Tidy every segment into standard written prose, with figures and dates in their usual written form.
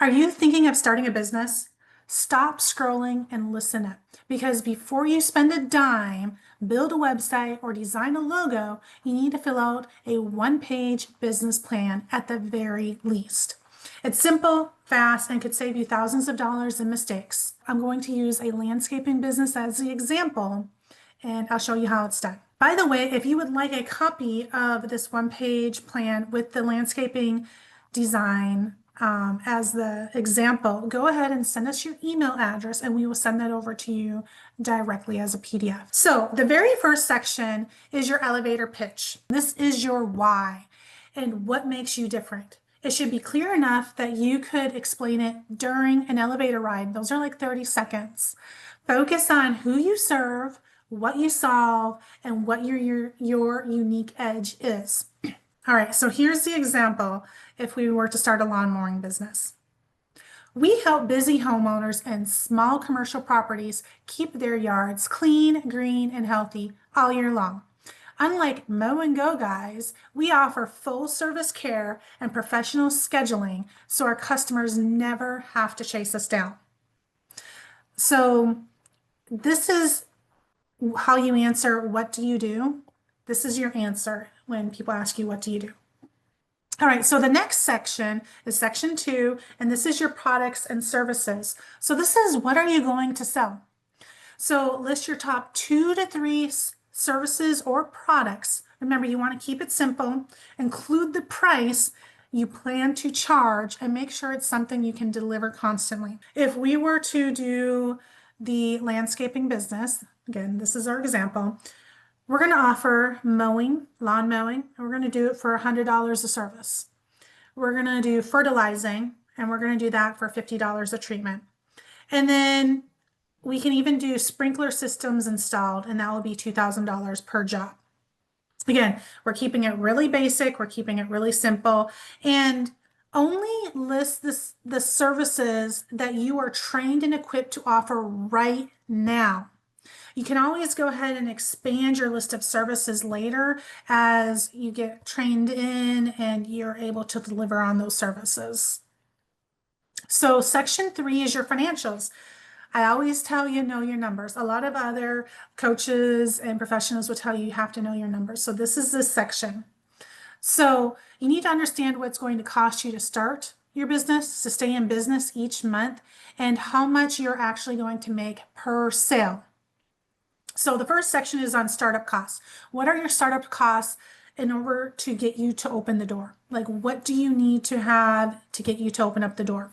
Are you thinking of starting a business? Stop scrolling and listen up. Because before you spend a dime, build a website, or design a logo, you need to fill out a one-page business plan at the very least. It's simple, fast, and could save you thousands of dollars in mistakes. I'm going to use a landscaping business as the example, and I'll show you how it's done. By the way, if you would like a copy of this one-page plan with the landscaping design as the example, go ahead and send us your email address and we will send that over to you directly as a PDF. So the very first section is your elevator pitch. This is your why and what makes you different. It should be clear enough that you could explain it during an elevator ride. Those are like 30 seconds. Focus on who you serve, what you solve, and what your unique edge is. All right, so here's the example if we were to start a lawn mowing business. We help busy homeowners and small commercial properties keep their yards clean, green, and healthy all year long. Unlike Mow and Go guys, we offer full service care and professional scheduling so our customers never have to chase us down. So this is how you answer, what do you do? This is your answer when people ask you, what do you do? All right, so the next section is section 2, and this is your products and services. So this is, what are you going to sell? So list your top 2 to 3 services or products. Remember, you want to keep it simple, include the price you plan to charge, and make sure it's something you can deliver constantly. If we were to do the landscaping business, again, this is our example, we're going to offer mowing, lawn mowing, and we're going to do it for $100 a service. We're going to do fertilizing, and we're going to do that for $50 a treatment. And then we can even do sprinkler systems installed, and that will be $2,000 per job. Again, we're keeping it really basic, we're keeping it really simple, and only list the services that you are trained and equipped to offer right now. You can always go ahead and expand your list of services later as you get trained in and you're able to deliver on those services. So section 3 is your financials. I always tell you, know your numbers. A lot of other coaches and professionals will tell you you have to know your numbers. So this is this section. So you need to understand what's going to cost you to start your business, to stay in business each month, and how much you're actually going to make per sale. So the first section is on startup costs. What are your startup costs in order to get you to open the door? Like, what do you need to have to get you to open up the door?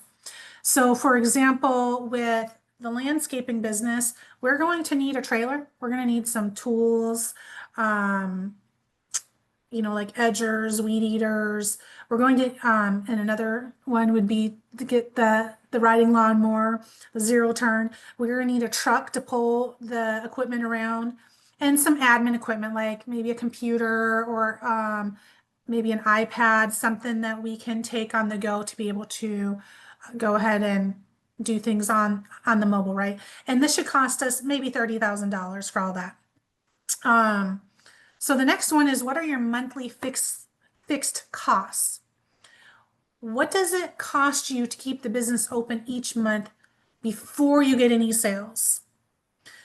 So for example, with the landscaping business, we're going to need a trailer. We're going to need some tools, like edgers, weed eaters. We're going to, and another one would be to get the riding lawnmower, the zero turn. We're going to need a truck to pull the equipment around, and some admin equipment, like maybe a computer or maybe an iPad, something that we can take on the go to be able to go ahead and do things on the mobile, right? And this should cost us maybe $30,000 for all that. So the next one is, what are your monthly fixed costs? What does it cost you to keep the business open each month before you get any sales?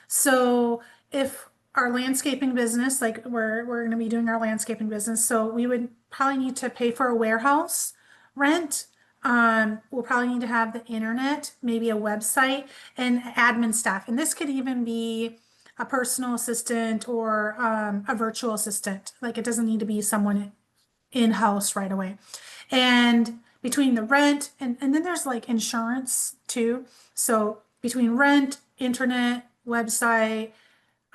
So if our landscaping business, like we're going to be doing our landscaping business, so we would probably need to pay for a warehouse rent. We'll probably need to have the internet, maybe a website, and admin staff. And this could even be a personal assistant or a virtual assistant. Like, it doesn't need to be someone in-house right away. And between the rent and then there's like insurance too. So between rent, internet, website,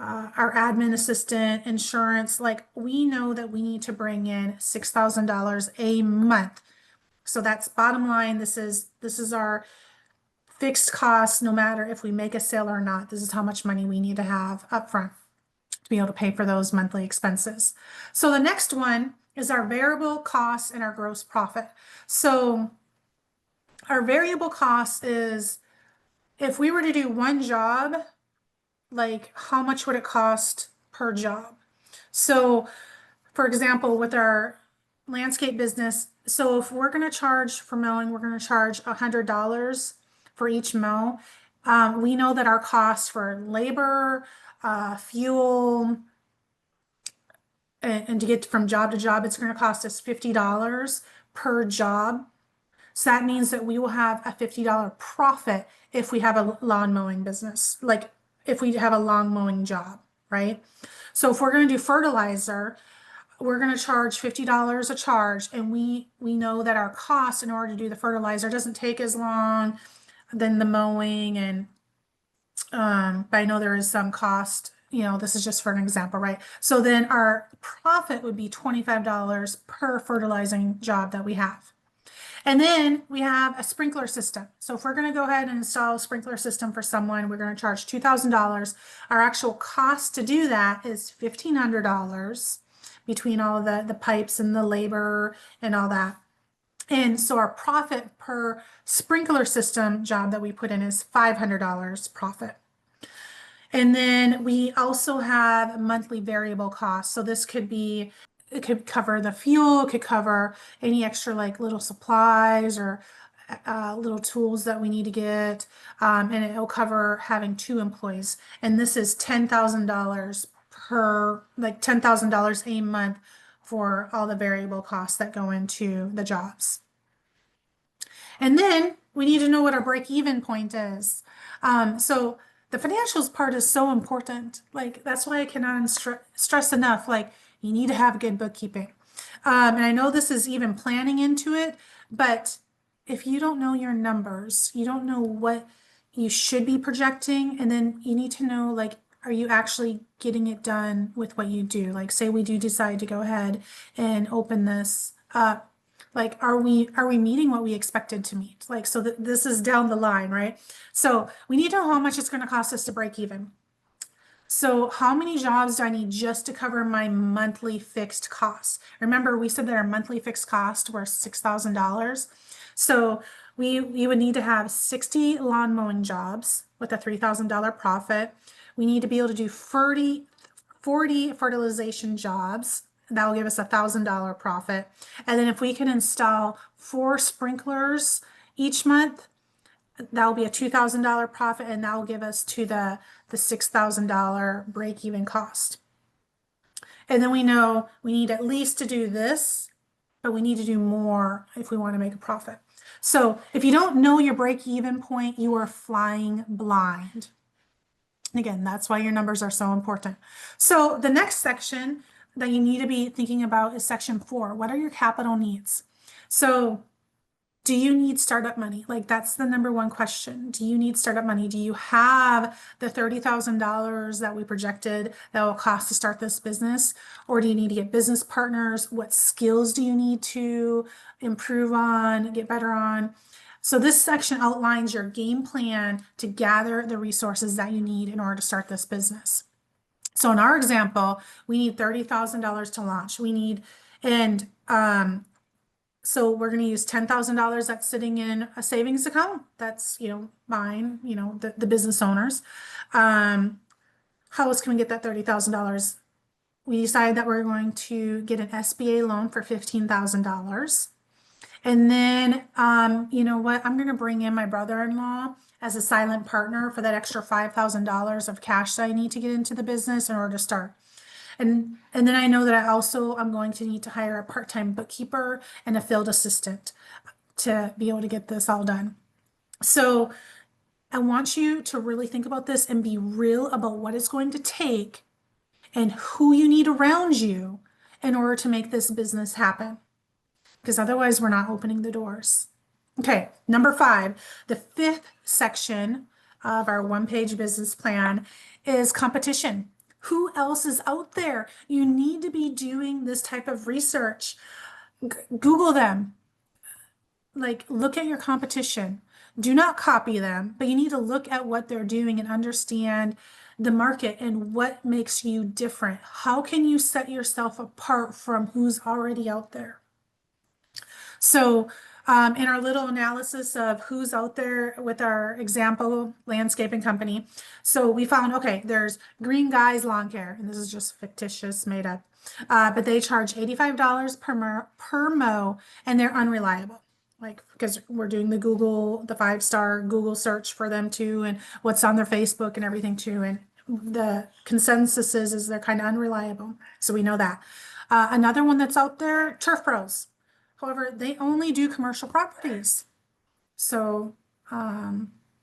our admin assistant, insurance, like, we know that we need to bring in $6,000 a month. So that's bottom line. This is our fixed costs, no matter if we make a sale or not. This is how much money we need to have up front to be able to pay for those monthly expenses. So the next one is our variable costs and our gross profit. So our variable cost is, if we were to do one job, like, how much would it cost per job? So for example, with our landscape business, So if we're going to charge for mowing, we're going to charge $100 for each mow. We know that our cost for labor, fuel, and to get from job to job, it's going to cost us $50 per job. So that means that we will have a $50 profit if we have a lawn mowing business, like if we have a lawn mowing job, right? So if we're going to do fertilizer, we're going to charge $50 a charge, and we know that our cost in order to do the fertilizer doesn't take as long than the mowing, and but I know there is some cost, this is just for an example, right? So then our profit would be $25 per fertilizing job that we have. And then we have a sprinkler system. So if we're going to go ahead and install a sprinkler system for someone, we're going to charge $2,000. Our actual cost to do that is $1,500 between all of the pipes and the labor and all that. And so our profit per sprinkler system job that we put in is $500 profit. And then we also have monthly variable costs. So this could be, it could cover the fuel, it could cover any extra like little supplies or little tools that we need to get. And it'll cover having 2 employees. And this is $10,000 per, like $10,000 a month for all the variable costs that go into the jobs. And then we need to know what our break-even point is. So the financials part is so important. Like, that's why I cannot stress enough. Like, you need to have good bookkeeping. And I know this is even planning into it, but if you don't know your numbers, you don't know what you should be projecting, and then you need to know, like, are you actually getting it done with what you do? Like, say we do decide to go ahead and open this up. Like, are we meeting what we expected to meet? Like, so that this is down the line, right? So we need to know how much it's going to cost us to break even. So how many jobs do I need just to cover my monthly fixed costs? Remember, we said that our monthly fixed costs were $6,000. So we would need to have 60 lawn mowing jobs with a $3,000 profit. We need to be able to do 40 fertilization jobs. That will give us a $1,000 profit. And then if we can install 4 sprinklers each month, that will be a $2,000 profit, and that will give us to the $6,000 break-even cost. And then we know we need at least to do this, but we need to do more if we want to make a profit. So if you don't know your break-even point, you are flying blind. Again, that's why your numbers are so important. So the next section that you need to be thinking about is section 4. What are your capital needs? So do you need startup money? Like, that's the number one question. Do you need startup money? Do you have the $30,000 that we projected that will cost to start this business? Or do you need to get business partners? What skills do you need to improve on, get better on? So this section outlines your game plan to gather the resources that you need in order to start this business. So in our example, we need $30,000 to launch. We need, and so we're going to use $10,000 that's sitting in a savings account. That's, mine, the business owners. How else can we get that $30,000? We decided that we're going to get an SBA loan for $15,000. And then, you know what? I'm going to bring in my brother-in-law as a silent partner for that extra $5,000 of cash that I need to get into the business in order to start. And then I know that I'm going to need to hire a part-time bookkeeper and a field assistant to be able to get this all done. So I want you to really think about this and be real about what it's going to take and who you need around you in order to make this business happen. Because otherwise we're not opening the doors. Okay, number 5, the 5th section of our one-page business plan is competition. Who else is out there? You need to be doing this type of research. Google them. Like, look at your competition. Do not copy them, but you need to look at what they're doing and understand the market and what makes you different. How can you set yourself apart from who's already out there? So in our little analysis of who's out there with our example landscaping company, so we found, okay, there's Green Guys Lawn Care, and this is just fictitious, made up. but they charge $85 per mo, and they're unreliable. Like, because we're doing the 5-star Google search for them too, and what's on their Facebook and everything too. And the consensus is they're kind of unreliable. So we know that. Another one that's out there, Turf Pros. However, they only do commercial properties. So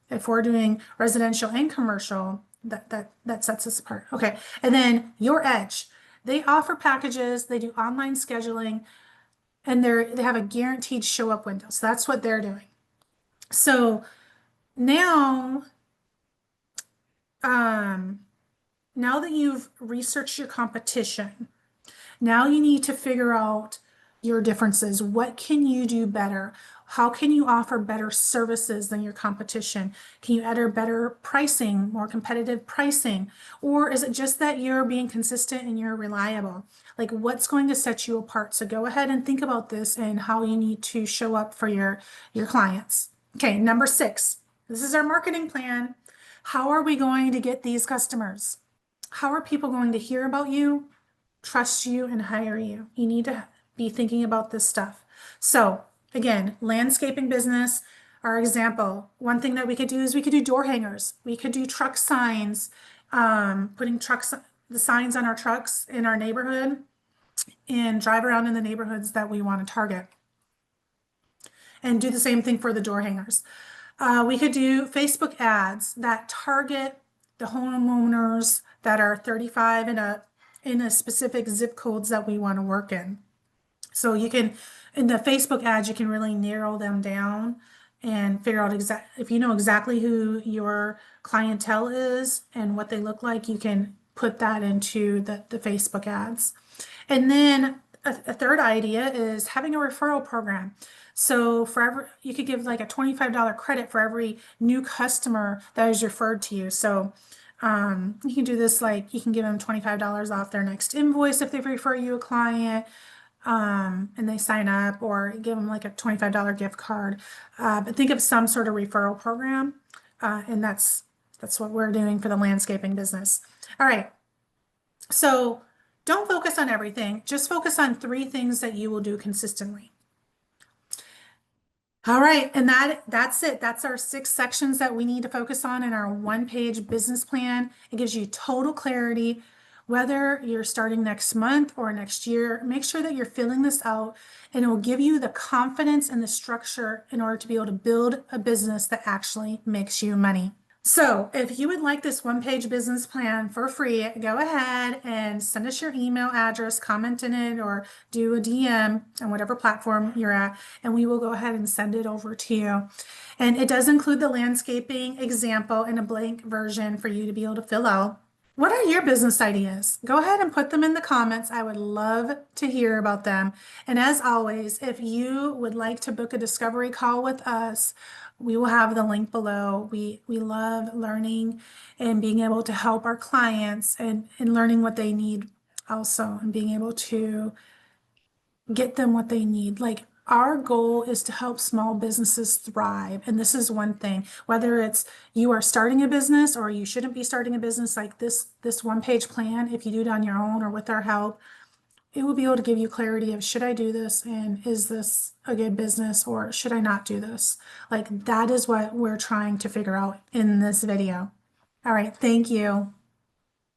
if we're doing residential and commercial, that sets us apart. Okay, and then Your Edge. They offer packages, they do online scheduling, and they have a guaranteed show up window. So that's what they're doing. So now, now that you've researched your competition, now you need to figure out your differences. What can you do better? How can you offer better services than your competition? Can you enter better pricing, more competitive pricing? Or is it just that you're being consistent and you're reliable? Like, what's going to set you apart? So go ahead and think about this and how you need to show up for your clients. Okay, number 6. This is our marketing plan. How are we going to get these customers? How are people going to hear about you, trust you, and hire you? You need to be thinking about this stuff. So again, landscaping business, our example, one thing that we could do is we could do door hangers. We could do truck signs, putting the signs on our trucks in our neighborhood and drive around in the neighborhoods that we want to target. And do the same thing for the door hangers. We could do Facebook ads that target the homeowners that are 35 and up in a specific zip codes that we want to work in. So you can, in the Facebook ads, you can really narrow them down and figure out if you know exactly who your clientele is and what they look like, you can put that into the Facebook ads. And then a third idea is having a referral program. So you could give like a $25 credit for every new customer that is referred to you. So you can do this, like you can give them $25 off their next invoice if they refer you a client, and they sign up, or give them like a $25 gift card. But think of some sort of referral program, and that's what we're doing for the landscaping business. All right. So don't focus on everything. Just focus on 3 things that you will do consistently. All right, and that's it. That's our 6 sections that we need to focus on in our 1-page business plan. It gives you total clarity. Whether you're starting next month or next year, make sure that you're filling this out, and it will give you the confidence and the structure in order to be able to build a business that actually makes you money. So if you would like this 1-page business plan for free, go ahead and send us your email address, comment in it, or do a DM on whatever platform you're at, and we will go ahead and send it over to you. And it does include the landscaping example and a blank version for you to be able to fill out. What are your business ideas? Go ahead and put them in the comments. I would love to hear about them. And as always, if you would like to book a discovery call with us, we will have the link below. We love learning and being able to help our clients and learning what they need also, and being able to get them what they need. Like, our goal is to help small businesses thrive. And this is one thing, whether it's you are starting a business or you shouldn't be starting a business, like this 1-page plan, if you do it on your own or with our help, it will be able to give you clarity of, should I do this? And is this a good business, or should I not do this? Like, that is what we're trying to figure out in this video. All right. Thank you.